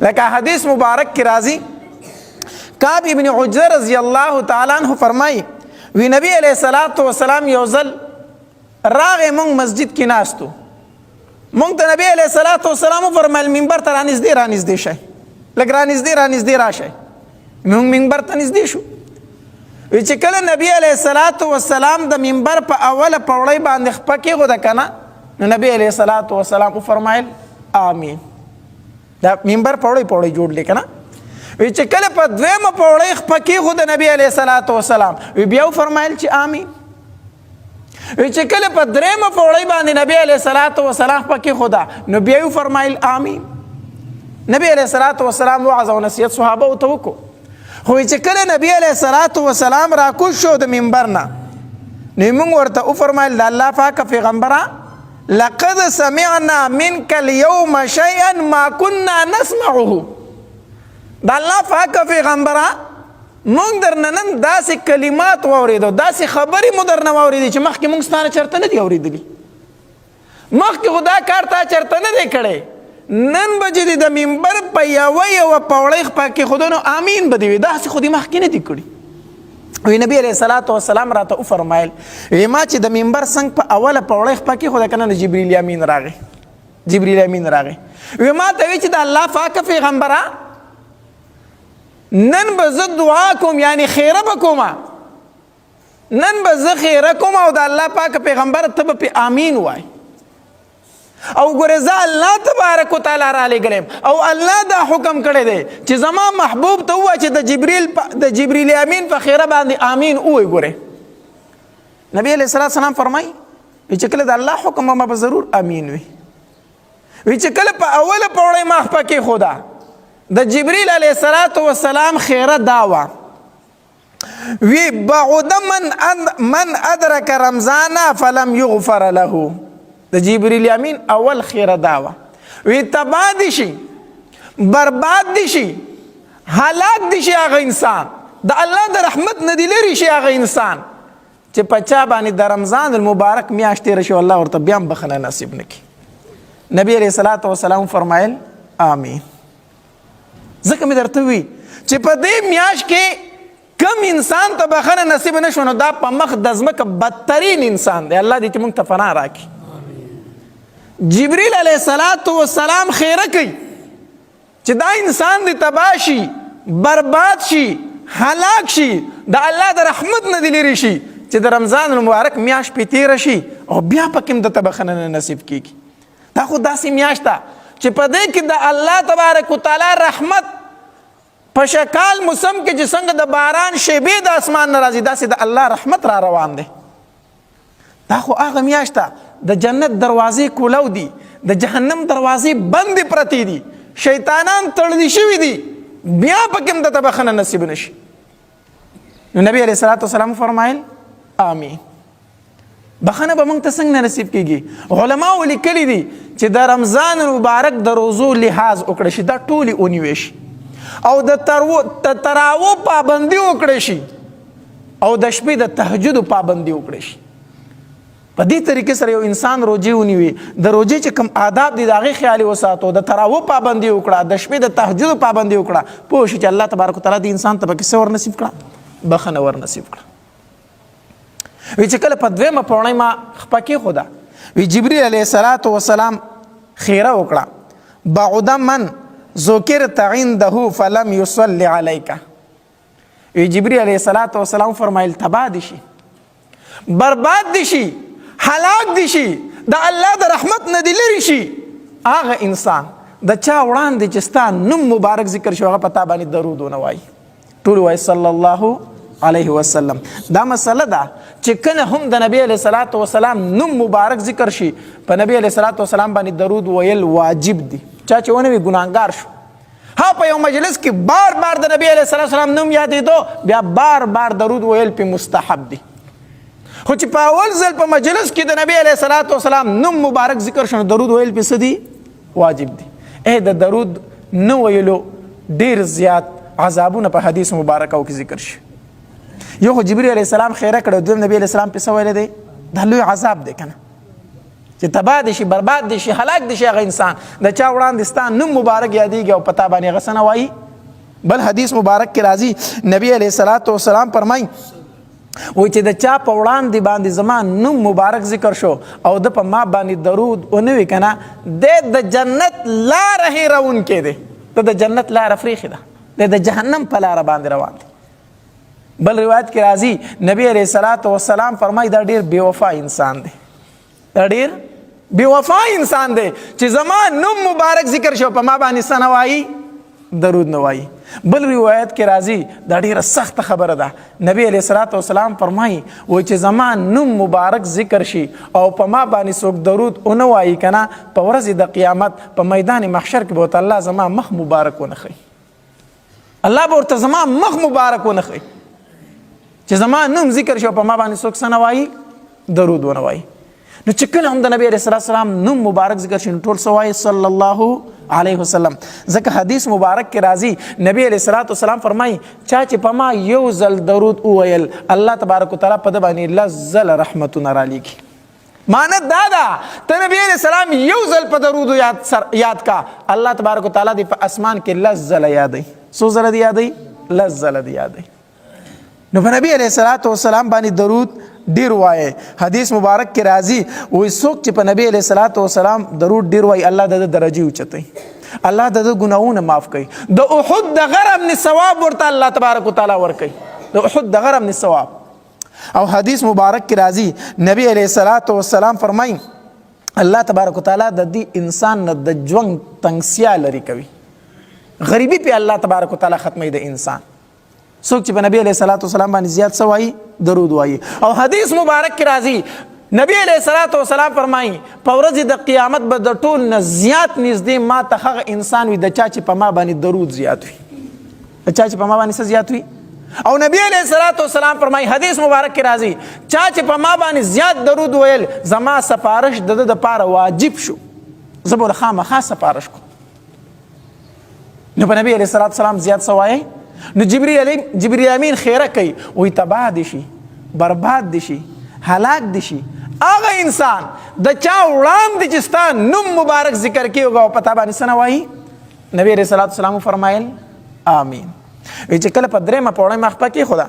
لکه حدیث مبارک کی راضی کعب ابن عجرہ رضی اللہ تعالی عنہ فرمائی وی نبی علیہ الصلوۃ والسلام یو ځل راغې مونږ مسجد کې ناستو مونږ ته نبی علیہ الصلوۃ والسلام فرمایل منبر ته رانږدې شئ لږ رانږدې راشئ مونږ منبر ته نږدې شو وی چې کله نبی علیہ الصلوۃ والسلام د منبر په اوله پوړۍ باندې خپه کېښوده کنه نو نبی علیہ الصلوۃ والسلام فرمایل آمین دا منبر پوړۍ جوړ لیکنه وی چې کله په دویمه پوړۍ خپه کېښوده نبی علیہ الصلوۃ والسلام وی بیا فرمایل چې آمین وی چې کله په دریمه پوړۍ باندې نبی علیہ الصلوۃ والسلام خپه کېښوده نو بیا فرمایل آمین نبی علیہ الصلوۃ والسلام وعظ او نصیحت صحابه ته وکړو خو چې کله نبی علیہ الصلوۃ والسلام راکوز شو د منبر نه نو موږ ورته وفرمایل د الله پاک پیغمبره لقد سمعنا منك اليوم شيئا ما كنا نسمعه د الله پاک پیغمبره موږ درنه نن داسې کلمات واورېدو داسې خبرې مو درنه واورېدې چې مخکې موږ ستانه چېرته نه دي اورېدلي مخکې خو دا کار تا چېرته نه دی کړی نن به چې د منبر په یوه پوړۍ خپه کېښودو نو امین به دې وي داسې خو دې مخکې نه دي کړي وی نبی علیہ الصلوۃ والسلام راته وفرمایل وی ما چې د منبر څنګ په اوله پوړۍ خپه کېښوده که نه جبریل امین راغی وی ما ته وی چې د الله پاک پیغمبره نن به زه دعا کوم یعنی خیره به کومه نن به زه خیره کوم او د الله پاک پیغمبر ته به پې آمین وای او ګورې زه الله تبارک وتعالی را لېږلی او الله دا حکم کړی دی چې زما محبوب ته ووایه چې د جبریل امین په خیره باندې آمین ووایي ګورې نبی علیہ السلام فرمایي چې کله د الله حکم ما به ضرور آمین وي چې کله په اوله پوړۍ ما خپه کېښوده د جبریل علیہ السلام خیره دا وه وی بعد من ادرک رمضان فلم یغفر له د جبریل امین اول خیره داوه وی تباه دي شي برباد دي شي هلاک دي شي هغه انسان د الله د رحمت نه دي لرې شي هغه انسان چې په چا باندې د رمضان المبارک میاشت تېره شي الله ورته بیا هم بخښنه نصیب نه کړي نبی علیہ الصلوۃ والسلام فرمایل آمین ځکه مې درته وي چې په دې میاشت کې کم انسان ته بخښنه نصیب نه شو نو دا په مخ د ځمکه بدترین انسان دی الله دې چې موږ ته پناه راکړي جبریل علیہ السلام خیره کوي چې دا انسان دی تباه شي برباد شي هلاک شي د الله د رحمت نه دی لرې شي چې د رمضان المبارک میاشت پې تېره شي او بیا پکې هم درته بخښنه نه نصیب کېږي دا خو داسې میاشت ده چې په دې کې د الله تبارک وتعالی رحمت په شکال موسم کې چې څنګه د باران شیبې د اسمان نه راځي داسې د الله رحمت را روان دی دا خو هغه میاشت ده د جنت دروازې کولو دي د جهنم دروازې بندې پرتې دي شیطانان تړلي شوي دي بیا پکې هم درته بخښنه نصیب نه شي نو نبی علیہ الصلوۃ والسلام فرمایل آمین بخښنه به موږ ته څنګه نصیب کېږي علماو لیکلي دي چې د رمضان المبارک د روزو لحاظ وکړی شي دا ټولې ونیوې شي او د تراوو پابندي وکړی شي او د شپې د تهجد پابندي وکړی شي په دې طریقې سره یو انسان روجې ونیوي د روجې چې کوم آداب دي د هغې خیال یې وساتو د تراوو پابندي وکړه د شپې د تهجد پابندي وکړه پوه شي چې الله تبارک وتعالی د انسان ته پکې څه ور نصیب کړه بخښنه ور نصیب کړه وی چې کله په دویمه پوړۍ ما خپه کېښوده وی جبریل علیہ الصلوۃ والسلام خیره وکړه بعد من ذکرت عنده فلم یصلی علیک وی جبریل علیہ الصلوۃ والسلام فرمایل تباه دي شي برباد دي شي هلاک دي شي د الله د رحمت نه دي لرې شي هغه انسان د چا وړاندې چې ستا نوم مبارک ذکر شي هغه په تا باندې درود ونه وایي ټول وایي صلی الله علیه وسلم دا مسله ده چې کله هم د نبی علیہ الصلوۃ والسلام نوم مبارک ذکر شي په نبی علیہ الصلوۃ والسلام باندې درود ویل واجب دي چا چې ونه وي ګناهګار شو ها په یو مجلس کې بار بار د نبی علیہ الصلوۃ والسلام نوم یادېدو بیا بار بار درود ویل په مستحب دي خو چې په اول ځل په مجلس کې د نبی علیہ الصلوۃ والسلام نوم مبارک ذکر شنو درود ویل په څه دي واجب دي د درود نه ویلو ډیر زیات عذابونه په حدیث مبارکو کې ذکر شي یو خو جبرئیل علیہ السلام خیره کړو دویم نبی علیہ السلام په څه ویل دی دا لوی عذاب دی کنه چې تباه دي شي، برباد دي شي، هلاک دي شي هغه انسان. د چا وړاندې ستا نوم مبارک یادېږي او پتا باندې هغه څه نه وایي. بل حدیث مبارک کې راځي نبی علیه الصلاۃ والسلام فرمایي وایي چې د چا په وړاندې باندې زما نوم مبارک ذکر شو او د په ما باندې درود ونه وي که نه، د جنت لاره هېروونکی دی، د جنت لاره فریښې ده، د جهنم په لاره باندې روان دی. بل روایت کې راځي نبی علیه الصلاۃ والسلام فرمایي دا ډېر بې وفا انسان دی، دا ډېر بې وفا انسان دی چې زما نوم مبارک ذکر شو په ما باندې څه نه وایي، درود نه وایي. بل روایت کې راځي دا ډیره سخته خبره ده، نبی علیه الصلاۃ والسلام فرمایي وایي چې زما نوم مبارک ذکر شي او په ما باندې څوک درود ونه وایي که نه، په ورځ د قیامت په میدان محشر کې به ورته الله زما مخ مبارک ونه ښیي، الله به ورته زما مخ مبارک ونه ښیي چې زما نوم ذکر شي او په ما باندې څوک څه نه وایي، درود ونه وایي. نو چې کله هم د نبی علیه السلام نوم مبارک ذکر شي نو ټول څه وایي صلی الله علیه وسلم. ځکه حدیث مبارک کې راځي نبی علیه السلام فرمایي چا چې په ما یو ځل درود وویل الله تبارک وتعالی په ده باندې لس ځله رحمتونه رالیږي. معنی دا ده ته نبی علیه السلام یو ځل په درودو یاد کا، الله تبارک وتعالی دې په اسمان کې لس ځله یادوي. څو ځله دې یادوي؟ لس ځله دې یادوي. نو په نبی علیه السلام باندې درود ډیر وایي. حدیث مبارک کې راځي وایي څوک چې په نبی علیه السلام درود ډیر وایي الله د درجې اوچتوي، الله د ګناهونه معاف کوي، د احد د غره من ثواب ورته الله تبارک وتعالی ورکوي، د احد د غره من ثواب. او حدیث مبارک کې راځي نبی علیه السلام فرمایي الله تبارک وتعالی د دې انسان نه د ژوند تنګسیا لرې کوي، غریبي په الله تبارک وتعالی ختموي د انسان. څوک چې په نبی علیه السلام باندې زیات څه وایي، درود وایي. او حدیث مبارک کې راځي نبی علیه السلام فرمایي په ورځ د قیامت به د ټول نه زیات نږدې ما ته هغه انسان وي د چا چې په ما باندې درود زیات وي، د چا چې په ما باندې څه زیات وي. او نبی علیه السلام فرمایي حدیث مبارک کې راځي چا چې په ما باندې زیات درود ویل زما سفارش د ده دپاره واجب شو، زه به خامخا سفارش کوم. نو په نبی علیه السلام زیات څه وایي. نو جبرئیل امین خیره کوي وایي تباه دي شي، برباد دي شي، هلاک دي شي هغه انسان د چا وړاندې چې ستا نوم مبارک ذکر کېږي او په تا باندې څه نه وایي. نبی علیه السلام وفرمایل آمین. وایي چې کله په درېیمه پوړۍ مې خپه کېښوده،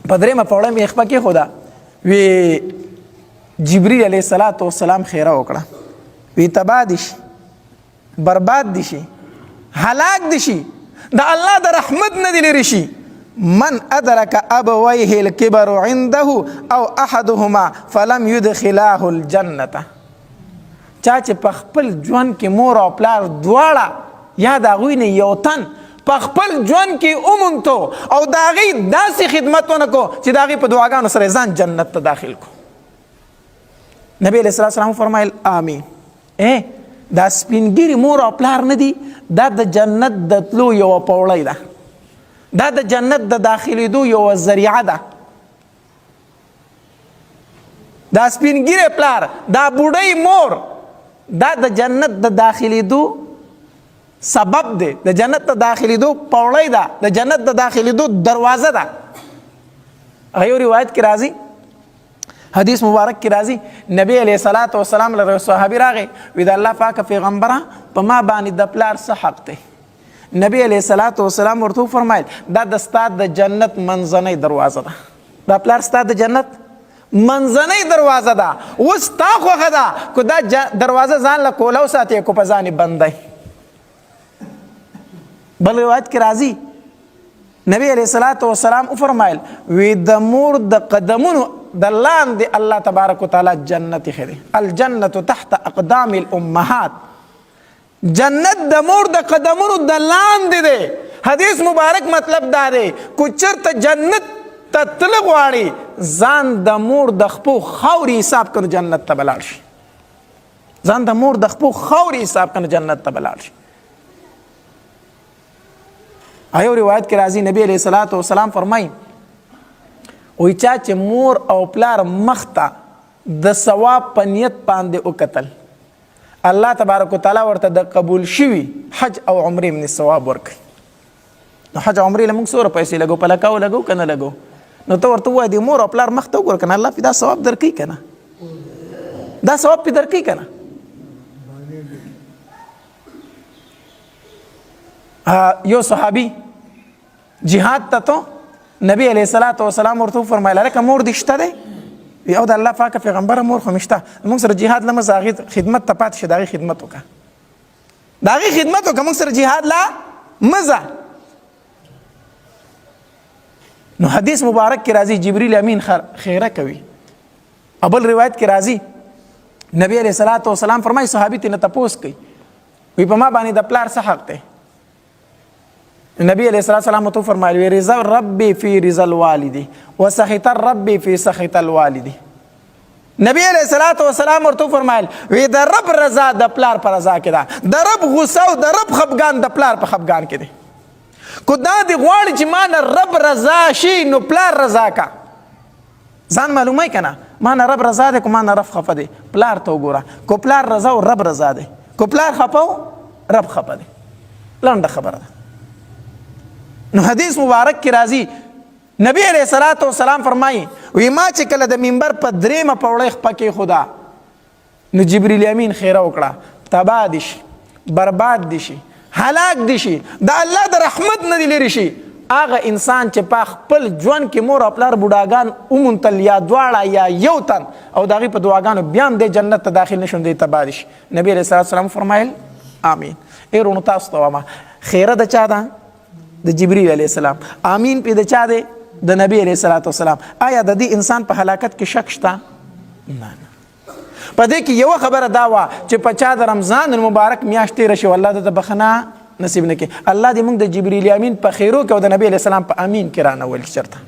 په درېیمه پوړۍ مې خپه کېښوده وی جبرئیل علیه السلام خیره وکړه وی تباه دي شي، برباد دي شي، هلاک دي شي، د الله د رحمت نه دي لرې شي. من ادرک ابویه الکبر عنده او احدهما فلم یدخلاه الجنة. چا چې په خپل ژوند کې مور او پلار دواړه یا د هغوی نه یو تن په خپل ژوند کې وموندتو او د هغې داسې خدمت ونه کو چې د هغې په دعاګانو سره ځان جنت ته داخل کو. نبی علیه السلام فرمایل آمین. دا سپینګیري مور او پلار نه دي، دا د جنت د تلو یوه پوړۍ ده، دا د جنت د داخلېدو یوه ذریعه ده. دا سپینګیری پلار، دا بوډۍ مور، دا د جنت د داخلېدو سبب دی، د جنت د داخلېدو پوړۍ ده، د جنت د داخلېدو دروازه ده. هغه یو روایت کې راځي، حدیث مبارک کې راځي نبی علیه السلام له صحابي راغی وی د الله پاکه پیغمبره په ما باندې د پلار څه حق دی. نبی علیه السلام ورته وفرمایل دا د ستا د جنت منځنۍ دروازه ده، دا پلار ستا د جنت منځنۍ دروازه ده. اوس تا خوښه ده که دا دروازه ځان له کوله وساتې کو په ځان یې بندی. بل روایت کې راځي نبی علیه السلام وفرمایل وی د مور د قدمونو د لاندې الله تبارک وتعالی جنت ایښی دی. الجنت تحت اقدام الامهات، جنت د مور د قدمونو د لاندې دی. حدیث مبارک مطلب دا دی که چېرته جنت ته تله غواړي ځان د مور د خپو خاورې حساب کنو جنت ته به لاړ شي، ځان د مور د خپو خاورې حساب کنو جنت ته به لاړ شي. ایو روایت کې راځي نبی علیه السلام فرمایي وی چا چې مور او پلار مخته د ثواب په نیت باندې وکتل الله تبارک وتعالی ورته د قبول شوي حج او عمرې من ثواب ورکوي. نو حج او عمرې له موږ څومره پیسې لګو، په لکاو لګو که نه لګو، نو ته ورته ووایه د مور او پلار مخته وګوره که نه الله پې دا ثواب درکوي که نه. دا ثواب پې درکوي که نه. یو صحابي جهاد ته تو نبی علیه الصلاۃ والسلام ورته وفرمایل هلکه مور دې شته دی؟ وی او د الله پاکه پیغمبره مور خو مې شته، موږ سره جهاد له مزه هغې خدمت ته پاتې شه، د هغې خدمت وکړه، د هغې خدمت وکړه، موږ سره جهاد لا مزه. نو حدیث مبارک کې راځي جبریل امین خیره کوي. بل روایت کې راځي نبی علیه الصلاۃ والسلام فرمایي صحابي ترې نه تپوس کوي، وی په ما باندې د پلار څه حق دی؟ نبی علیہ السلام تو فرمایي رضا ربي فی رضا الوالد وسخط ربي فی سخط الوالد. نبی علیہ الصلوۃ والسلام ورته فرمایل وی د رب رضا د پلار پر رضا کې ده، د رب غصه او د رب خفګان د پلار په خفګان کې ده. کو دا دی غواړي چې ما نه رب رضا شي نو پلار رضا کا. ځان معلومه کنه ما نه رب رضا ده کو ما نه رب خفه ده. پلار ته وګوره، کو پلار رضا او رب رضا ده، کو پلار خفه او رب خفه ده. لنډه خبره ده. نو حدیث مبارک کی راضی نبی علیہ الصلوۃ والسلام فرمایي وی ما چې کله د منبر په دریمه پوړی خپکه خدا نو جبرئیل امین خیره وکړه، تباه دي شي، برباد دي شي، هلاک دي شي، د الله د رحمت نه دی لري شي هغه انسان چې په خپل ژوند کې مور او پلار بوډاګان اومنتل یا دواړه یا یو تن او د هغې په دعاګانو بیا هم دی جنت ته داخل نشون دی تباه دي شي. نبی علیہ الصلوۃ والسلام فرمایل آمین. ایرونو تاسو ته وایم خیره د چا ده؟ د جبرئیل علیه السلام. آمین پې د چا دی؟ د نبی علیه الصلاۃ والسلام. آیا د دې انسان په هلاکت کې شک شته؟ نه. په دې کې یوه خبره دا وه چې په چا د رمضان المبارک میاشت تېره شي الله د بخښنه نصیب نه کړي. الله دې موږ د جبرئیل امین په خیرو کې او د نبی علیه السلام په امین کې رانولي چېرته.